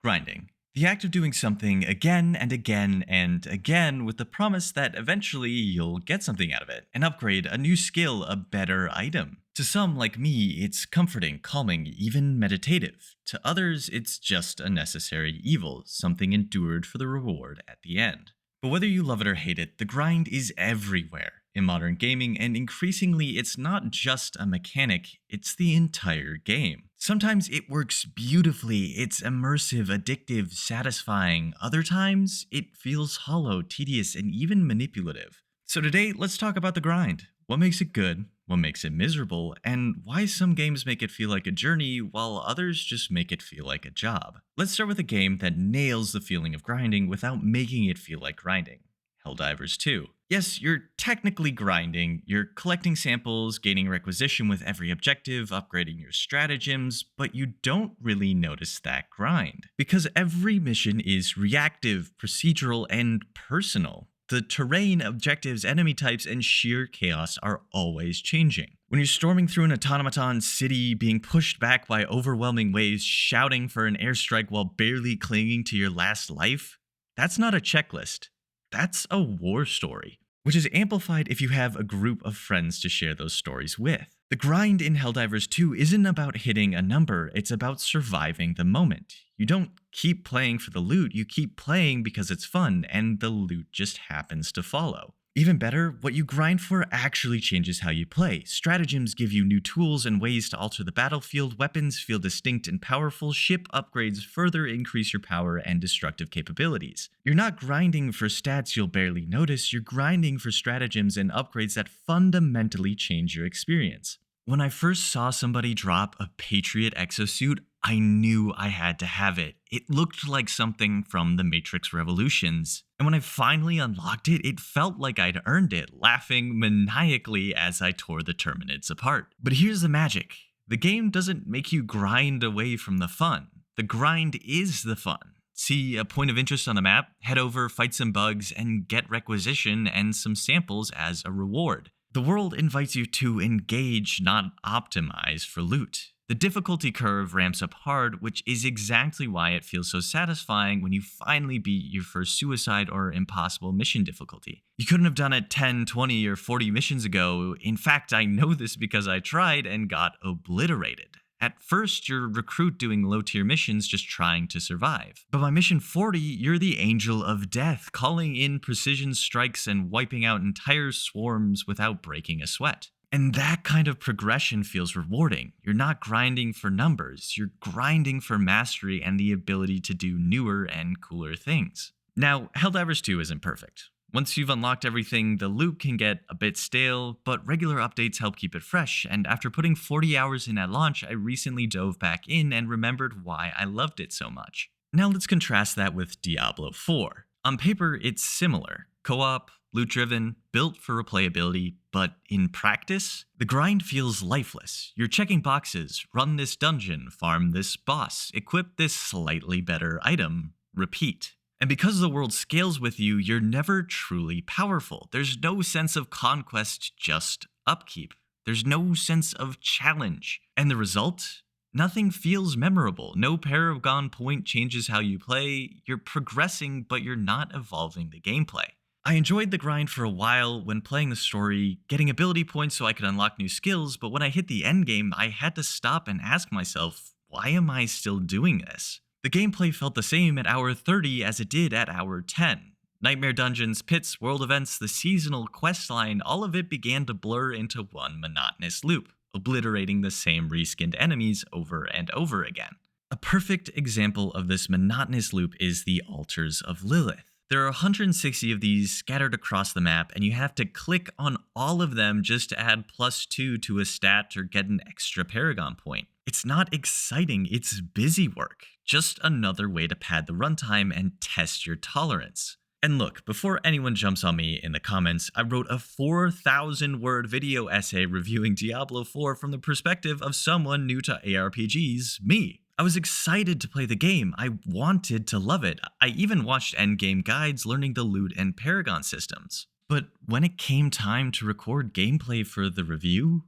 Grinding. The act of doing something again and again and again with the promise that eventually you'll get something out of it, an upgrade, a new skill, a better item. To some, like me, it's comforting, calming, even meditative. To others, it's just a necessary evil, something endured for the reward at the end. But whether you love it or hate it, the grind is everywhere in modern gaming, and increasingly, it's not just a mechanic, it's the entire game. Sometimes it works beautifully, it's immersive, addictive, satisfying. Other times, it feels hollow, tedious, and even manipulative. So today, let's talk about the grind. What makes it good? What makes it miserable? And why some games make it feel like a journey while others just make it feel like a job. Let's start with a game that nails the feeling of grinding without making it feel like grinding. Helldivers 2. Yes, you're technically grinding, you're collecting samples, gaining requisition with every objective, upgrading your stratagems, but you don't really notice that grind. Because every mission is reactive, procedural, and personal. The terrain, objectives, enemy types, and sheer chaos are always changing. When you're storming through an automaton city, being pushed back by overwhelming waves, shouting for an airstrike while barely clinging to your last life, that's not a checklist. That's a war story, which is amplified if you have a group of friends to share those stories with. The grind in Helldivers 2 isn't about hitting a number, it's about surviving the moment. You don't keep playing for the loot, you keep playing because it's fun, and the loot just happens to follow. Even better, what you grind for actually changes how you play. Stratagems give you new tools and ways to alter the battlefield, weapons feel distinct and powerful, ship upgrades further increase your power and destructive capabilities. You're not grinding for stats you'll barely notice, you're grinding for stratagems and upgrades that fundamentally change your experience. When I first saw somebody drop a Patriot exosuit, I knew I had to have it. It looked like something from the Matrix Revolutions. And when I finally unlocked it, it felt like I'd earned it, laughing maniacally as I tore the Terminids apart. But here's the magic. The game doesn't make you grind away from the fun. The grind is the fun. See a point of interest on the map, head over, fight some bugs, and get requisition and some samples as a reward. The world invites you to engage, not optimize for loot. The difficulty curve ramps up hard, which is exactly why it feels so satisfying when you finally beat your first suicide or impossible mission difficulty. You couldn't have done it 10, 20, or 40 missions ago. In fact, I know this because I tried and got obliterated. At first, you're a recruit doing low-tier missions just trying to survive. But by mission 40, you're the Angel of Death, calling in precision strikes and wiping out entire swarms without breaking a sweat. And that kind of progression feels rewarding. You're not grinding for numbers, you're grinding for mastery and the ability to do newer and cooler things. Now, Helldivers 2 isn't perfect. Once you've unlocked everything, the loot can get a bit stale, but regular updates help keep it fresh, and after putting 40 hours in at launch, I recently dove back in and remembered why I loved it so much. Now let's contrast that with Diablo IV. On paper, it's similar. Co-op, loot-driven, built for replayability, but in practice, the grind feels lifeless. You're checking boxes, run this dungeon, farm this boss, equip this slightly better item, repeat. And because the world scales with you, you're never truly powerful. There's no sense of conquest, just upkeep. There's no sense of challenge. And the result? Nothing feels memorable. No Paragon point changes how you play. You're progressing, but you're not evolving the gameplay. I enjoyed the grind for a while when playing the story, getting ability points so I could unlock new skills, but when I hit the endgame, I had to stop and ask myself, why am I still doing this? The gameplay felt the same at hour 30 as it did at hour 10. Nightmare dungeons, pits, world events, the seasonal questline, all of it began to blur into one monotonous loop, obliterating the same reskinned enemies over and over again. A perfect example of this monotonous loop is the Altars of Lilith. There are 160 of these scattered across the map, and you have to click on all of them just to add +2 to a stat or get an extra Paragon point. It's not exciting, it's busy work. Just another way to pad the runtime and test your tolerance. And look, before anyone jumps on me in the comments, I wrote a 4,000-word video essay reviewing Diablo IV from the perspective of someone new to ARPGs, me. I was excited to play the game. I wanted to love it. I even watched endgame guides learning the loot and Paragon systems. But when it came time to record gameplay for the review,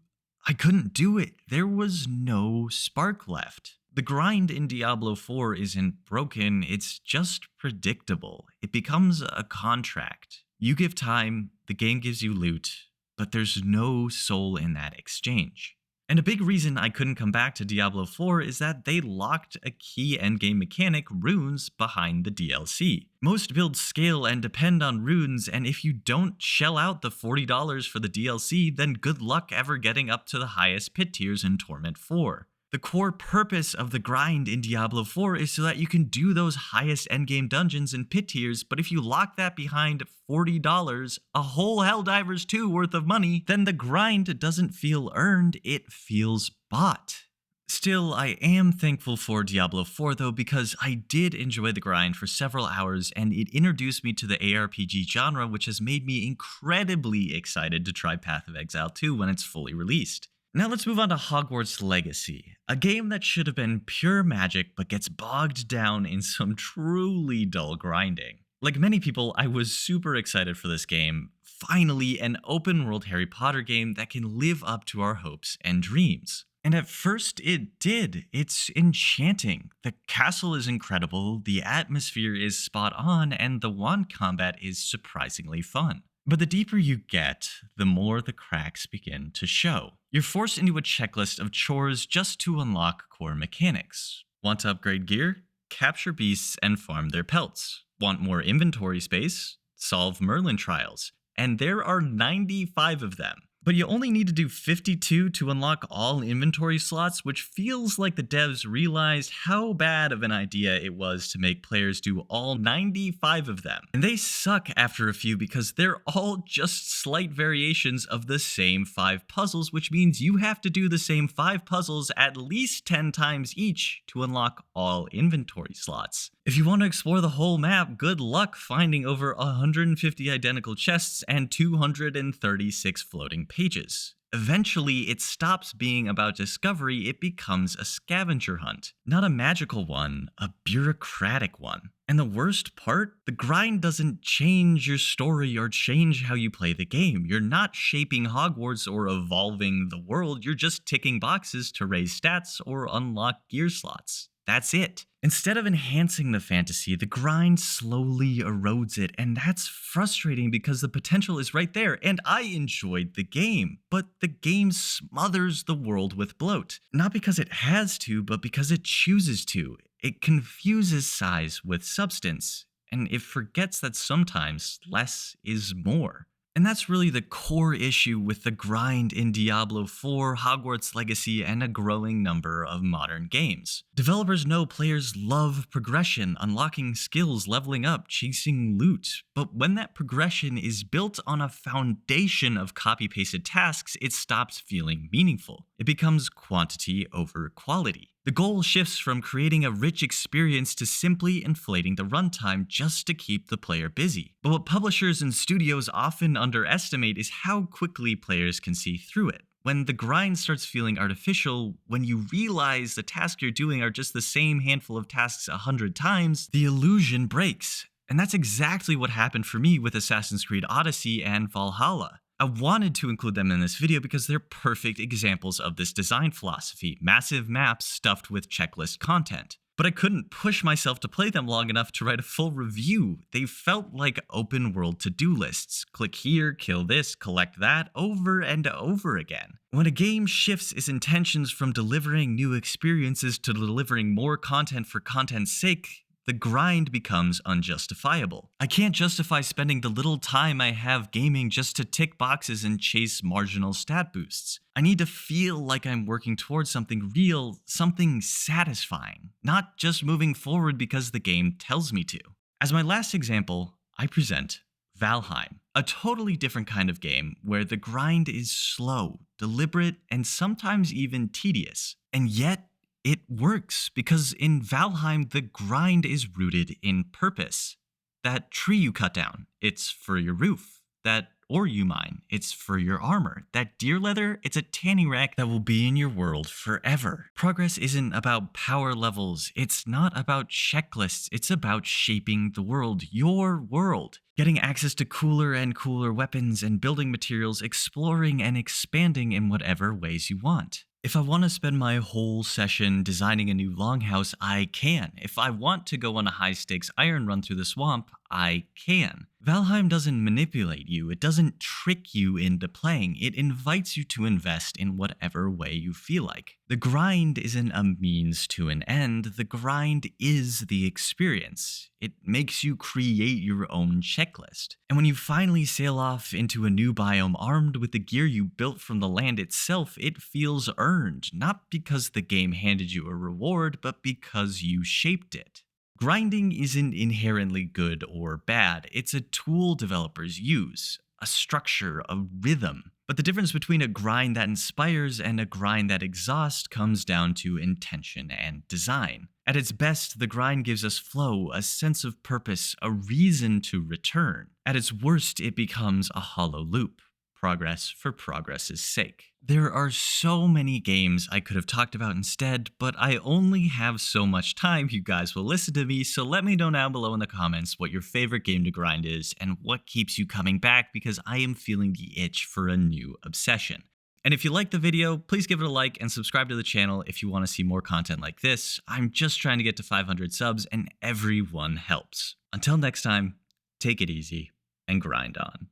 I couldn't do it. There was no spark left. The grind in Diablo 4 isn't broken, it's just predictable. It becomes a contract. You give time, the game gives you loot, but there's no soul in that exchange. And a big reason I couldn't come back to Diablo 4 is that they locked a key endgame mechanic, runes, behind the DLC. Most builds scale and depend on runes, and if you don't shell out the $40 for the DLC, then good luck ever getting up to the highest pit tiers in Torment 4. The core purpose of the grind in Diablo 4 is so that you can do those highest endgame dungeons and pit tiers, but if you lock that behind $40, a whole Helldivers 2 worth of money, then the grind doesn't feel earned, it feels bought. Still, I am thankful for Diablo 4 though, because I did enjoy the grind for several hours and it introduced me to the ARPG genre, which has made me incredibly excited to try Path of Exile 2 when it's fully released. Now let's move on to Hogwarts Legacy, a game that should have been pure magic but gets bogged down in some truly dull grinding. Like many people, I was super excited for this game. Finally, an open world Harry Potter game that can live up to our hopes and dreams. And at first it did. It's enchanting. The castle is incredible, the atmosphere is spot on, and the wand combat is surprisingly fun. But the deeper you get, the more the cracks begin to show. You're forced into a checklist of chores just to unlock core mechanics. Want to upgrade gear? Capture beasts and farm their pelts. Want more inventory space? Solve Merlin trials. And there are 95 of them. But you only need to do 52 to unlock all inventory slots, which feels like the devs realized how bad of an idea it was to make players do all 95 of them. And they suck after a few because they're all just slight variations of the same 5 puzzles, which means you have to do the same 5 puzzles at least 10 times each to unlock all inventory slots. If you want to explore the whole map, good luck finding over 150 identical chests and 236 floating pages. Eventually, it stops being about discovery, it becomes a scavenger hunt. Not a magical one, a bureaucratic one. And the worst part? The grind doesn't change your story or change how you play the game. You're not shaping Hogwarts or evolving the world, you're just ticking boxes to raise stats or unlock gear slots. That's it. Instead of enhancing the fantasy, the grind slowly erodes it, and that's frustrating because the potential is right there, and I enjoyed the game. But the game smothers the world with bloat. Not because it has to, but because it chooses to. It confuses size with substance, and it forgets that sometimes less is more. And that's really the core issue with the grind in Diablo 4, Hogwarts Legacy, and a growing number of modern games. Developers know players love progression, unlocking skills, leveling up, chasing loot. But when that progression is built on a foundation of copy-pasted tasks, it stops feeling meaningful. It becomes quantity over quality. The goal shifts from creating a rich experience to simply inflating the runtime just to keep the player busy. But what publishers and studios often underestimate is how quickly players can see through it. When the grind starts feeling artificial, when you realize the tasks you're doing are just the same handful of tasks 100 times, the illusion breaks. And that's exactly what happened for me with Assassin's Creed Odyssey and Valhalla. I wanted to include them in this video because they're perfect examples of this design philosophy, massive maps stuffed with checklist content. But I couldn't push myself to play them long enough to write a full review. They felt like open world to-do lists. Click here, kill this, collect that, over and over again. When a game shifts its intentions from delivering new experiences to delivering more content for content's sake, the grind becomes unjustifiable. I can't justify spending the little time I have gaming just to tick boxes and chase marginal stat boosts. I need to feel like I'm working towards something real, something satisfying, not just moving forward because the game tells me to. As my last example, I present Valheim, a totally different kind of game where the grind is slow, deliberate, and sometimes even tedious. And yet, it works because in Valheim, the grind is rooted in purpose. That tree you cut down, it's for your roof. That ore you mine, it's for your armor. That deer leather, it's a tanning rack that will be in your world forever. Progress isn't about power levels. It's not about checklists. It's about shaping the world, your world. Getting access to cooler and cooler weapons and building materials, exploring and expanding in whatever ways you want. If I want to spend my whole session designing a new longhouse, I can. If I want to go on a high stakes iron run through the swamp, I can. Valheim doesn't manipulate you, it doesn't trick you into playing, it invites you to invest in whatever way you feel like. The grind isn't a means to an end, the grind is the experience. It makes you create your own checklist. And when you finally sail off into a new biome armed with the gear you built from the land itself, it feels earned, not because the game handed you a reward, but because you shaped it. Grinding isn't inherently good or bad, it's a tool developers use, a structure, a rhythm. But the difference between a grind that inspires and a grind that exhausts comes down to intention and design. At its best, the grind gives us flow, a sense of purpose, a reason to return. At its worst, it becomes a hollow loop. Progress for progress's sake. There are so many games I could have talked about instead, but I only have so much time. You guys will listen to me, so let me know down below in the comments what your favorite game to grind is and what keeps you coming back, because I am feeling the itch for a new obsession. And if you liked the video, please give it a like and subscribe to the channel if you want to see more content like this. I'm just trying to get to 500 subs and everyone helps. Until next time, take it easy and grind on.